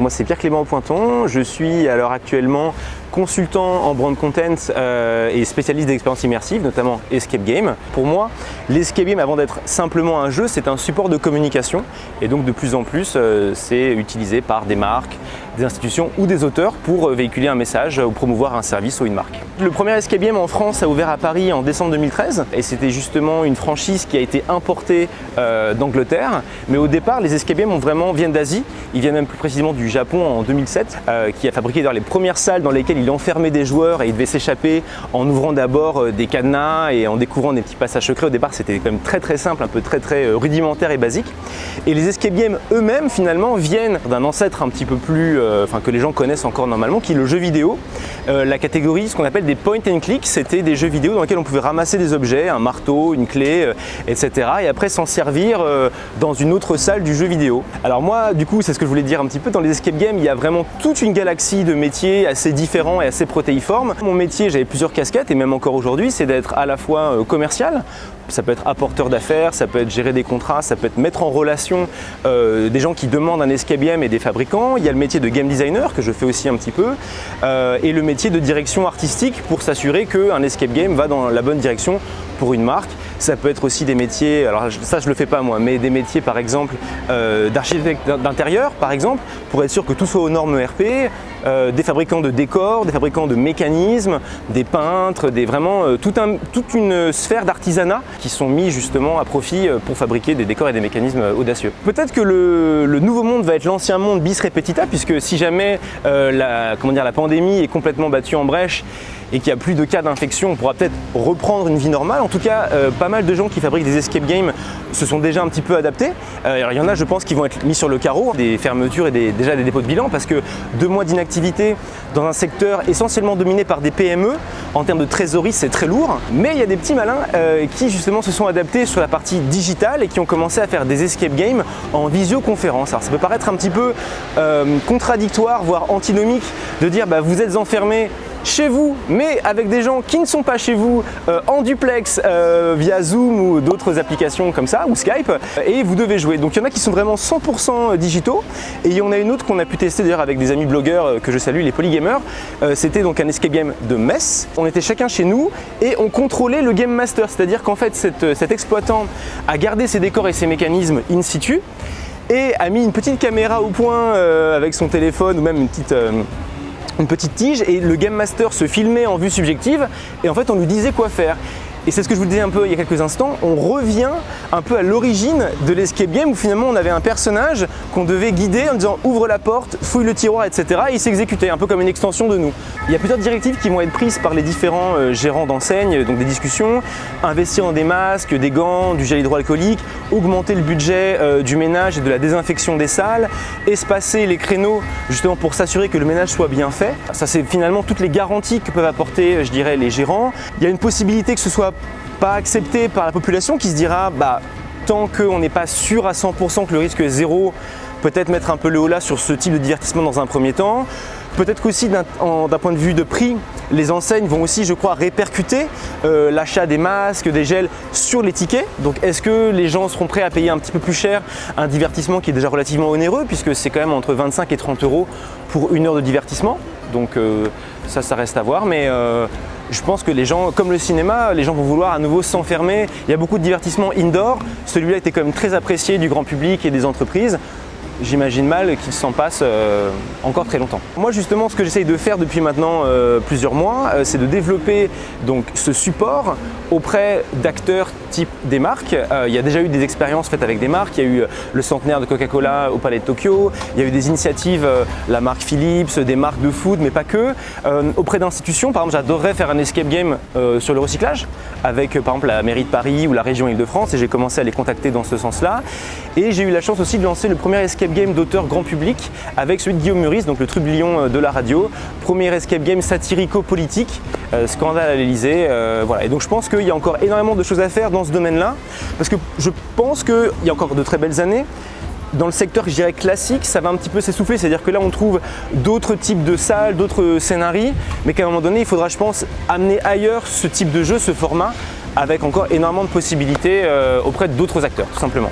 Moi c'est Pierre-Clément Pointon, je suis alors actuellement consultant en brand content et spécialiste d'expériences immersives, notamment escape game. Pour moi, l'escape game, avant d'être simplement un jeu, c'est un support de communication et donc de plus en plus, c'est utilisé par des marques, des institutions ou des auteurs pour véhiculer un message ou promouvoir un service ou une marque. Le premier escape game en France a ouvert à Paris en décembre 2013 et c'était justement une franchise qui a été importée d'Angleterre. Mais au départ, les escape games viennent d'Asie, ils viennent même plus précisément du Japon en 2007, qui a fabriqué les premières salles dans lesquelles il enfermait des joueurs et ils devaient s'échapper en ouvrant d'abord des cadenas et en découvrant des petits passages secrets. Au départ, c'était quand même très simple, un peu très rudimentaire et basique. Et les escape games eux-mêmes, finalement, viennent d'un ancêtre un petit peu plus, que les gens connaissent encore normalement, qui est le jeu vidéo. La catégorie, ce qu'on appelle des point and click, c'était des jeux vidéo dans lesquels on pouvait ramasser des objets, un marteau, une clé, etc. et après s'en servir dans une autre salle du jeu vidéo. Alors moi, du coup, c'est ce que je voulais dire un petit peu, dans les escape games, il y a vraiment toute une galaxie de métiers assez différents et assez protéiformes. Mon métier, j'avais plusieurs casquettes et même encore aujourd'hui, c'est d'être à la fois commercial, ça peut être apporteur d'affaires, ça peut être gérer des contrats, ça peut être mettre en relation des gens qui demandent un escape game et des fabricants. Il y a le métier de game designer que je fais aussi un petit peu et le métier de direction artistique pour s'assurer qu'un escape game va dans la bonne direction pour une marque. Ça peut être aussi des métiers, alors ça je le fais pas moi, mais des métiers par exemple d'architecte d'intérieur par exemple, pour être sûr que tout soit aux normes ERP, des fabricants de décors, des fabricants de mécanismes, des peintres, toute une sphère d'artisanat qui sont mis justement à profit pour fabriquer des décors et des mécanismes audacieux. Peut-être que le nouveau monde va être l'ancien monde bis repetita, puisque si jamais la pandémie est complètement battue en brèche et qu'il n'y a plus de cas d'infection, on pourra peut-être reprendre une vie normale. En tout cas, pas mal de gens qui fabriquent des escape games se sont déjà un petit peu adaptés. Alors, il y en a, je pense, qui vont être mis sur le carreau, des fermetures et déjà des dépôts de bilan, parce que 2 mois d'inactivité dans un secteur essentiellement dominé par des PME, en termes de trésorerie, c'est très lourd. Mais il y a des petits malins qui justement se sont adaptés sur la partie digitale et qui ont commencé à faire des escape games en visioconférence. Alors ça peut paraître un petit peu contradictoire, voire antinomique, de dire vous êtes enfermés chez vous, mais avec des gens qui ne sont pas chez vous, en duplex, via Zoom ou d'autres applications comme ça, ou Skype, et vous devez jouer. Donc il y en a qui sont vraiment 100% digitaux, et il y en a une autre qu'on a pu tester d'ailleurs avec des amis blogueurs que je salue, les Polygamers. C'était donc un escape game de Metz. On était chacun chez nous et on contrôlait le Game Master, c'est-à-dire qu'en fait cet exploitant a gardé ses décors et ses mécanismes in situ, et a mis une petite caméra au point avec son téléphone ou même une petite tige, et le Game Master se filmait en vue subjective et en fait on lui disait quoi faire. Et c'est ce que je vous disais un peu il y a quelques instants, on revient un peu à l'origine de l'escape game où finalement on avait un personnage qu'on devait guider en disant ouvre la porte, fouille le tiroir, etc. et il s'exécutait un peu comme une extension de nous. Il y a plusieurs directives qui vont être prises par les différents gérants d'enseignes, donc des discussions, investir dans des masques, des gants, du gel hydroalcoolique, augmenter le budget du ménage et de la désinfection des salles, espacer les créneaux justement pour s'assurer que le ménage soit bien fait. Ça c'est finalement toutes les garanties que peuvent apporter, je dirais, les gérants. Il y a une possibilité que ce soit pas accepté par la population qui se dira tant qu'on n'est pas sûr à 100% que le risque est zéro, peut-être mettre un peu le holà sur ce type de divertissement dans un premier temps. Peut-être qu'aussi d'un point de vue de prix, les enseignes vont aussi, je crois, répercuter l'achat des masques, des gels sur les tickets. Donc est-ce que les gens seront prêts à payer un petit peu plus cher un divertissement qui est déjà relativement onéreux, puisque c'est quand même entre 25 et 30 € pour 1 heure de divertissement. Donc ça reste à voir, mais je pense que les gens, comme le cinéma, les gens vont vouloir à nouveau s'enfermer. Il y a beaucoup de divertissements indoor. Celui-là était quand même très apprécié du grand public et des entreprises. J'imagine mal qu'il s'en passe encore très longtemps. Moi justement, ce que j'essaye de faire depuis maintenant plusieurs mois, c'est de développer donc ce support auprès d'acteurs type des marques. Il y a déjà eu des expériences faites avec des marques. Il y a eu le centenaire de Coca-Cola au Palais de Tokyo. Il y a eu des initiatives, la marque Philips, des marques de food, mais pas que. Auprès d'institutions, par exemple, j'adorerais faire un escape game sur le recyclage avec par exemple la mairie de Paris ou la région Île-de-France, et j'ai commencé à les contacter dans ce sens-là. Et j'ai eu la chance aussi de lancer le premier escape game d'auteur grand public avec celui de Guillaume Meurice, donc le trublion de la radio. Premier escape game satirico-politique, scandale à l'Elysée. Voilà. Et donc je pense qu'il y a encore énormément de choses à faire dans ce domaine-là, parce que je pense qu'il y a encore de très belles années. Dans le secteur, je dirais classique, ça va un petit peu s'essouffler, c'est-à-dire que là on trouve d'autres types de salles, d'autres scénarios, mais qu'à un moment donné il faudra, je pense, amener ailleurs ce type de jeu, ce format, avec encore énormément de possibilités auprès d'autres acteurs, tout simplement.